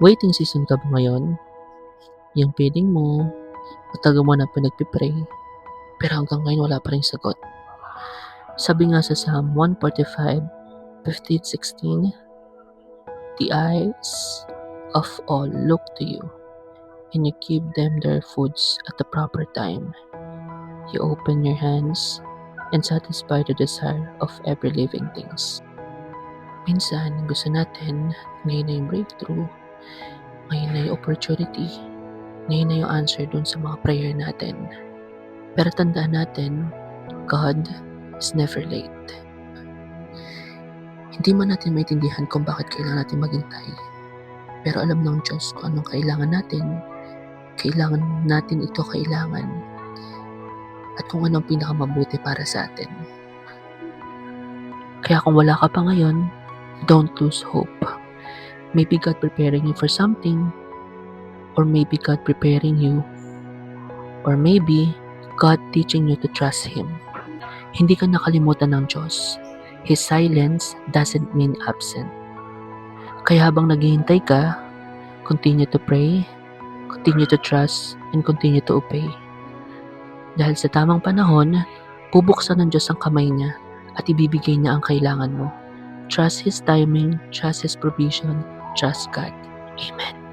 Waiting season ka ba ngayon? Yung feeling mo, matagal mo na pinagpipray, pero hanggang ngayon wala pa ring sagot. Sabi nga sa Psalm 145:15-16, "The eyes of all look to you, and you give them their foods at the proper time. You open your hands and satisfy the desire of every living things." Minsan, gusto natin, ngayon na yung breakthrough, ngayon na yung opportunity, ngayon na yung answer dun sa mga prayer natin. Pero tandaan natin, God is never late. Hindi man natin maintindihan kung bakit kailangan natin maghintay, pero alam ng Diyos kung anong kailangan natin ito kailangan, at kung anong pinakamabuti para sa atin. Kaya kung wala ka pa ngayon, don't lose hope. Maybe God preparing you for something, or maybe God preparing you, or maybe God teaching you to trust Him. Hindi ka nakalimutan ng Diyos. His silence doesn't mean absent. Kaya habang naghihintay ka, continue to pray, continue to trust, and continue to obey. Dahil sa tamang panahon, bubuksan ng Diyos ang kamay niya at ibibigay niya ang kailangan mo. Trust His timing, trust His provision, trust God. Amen.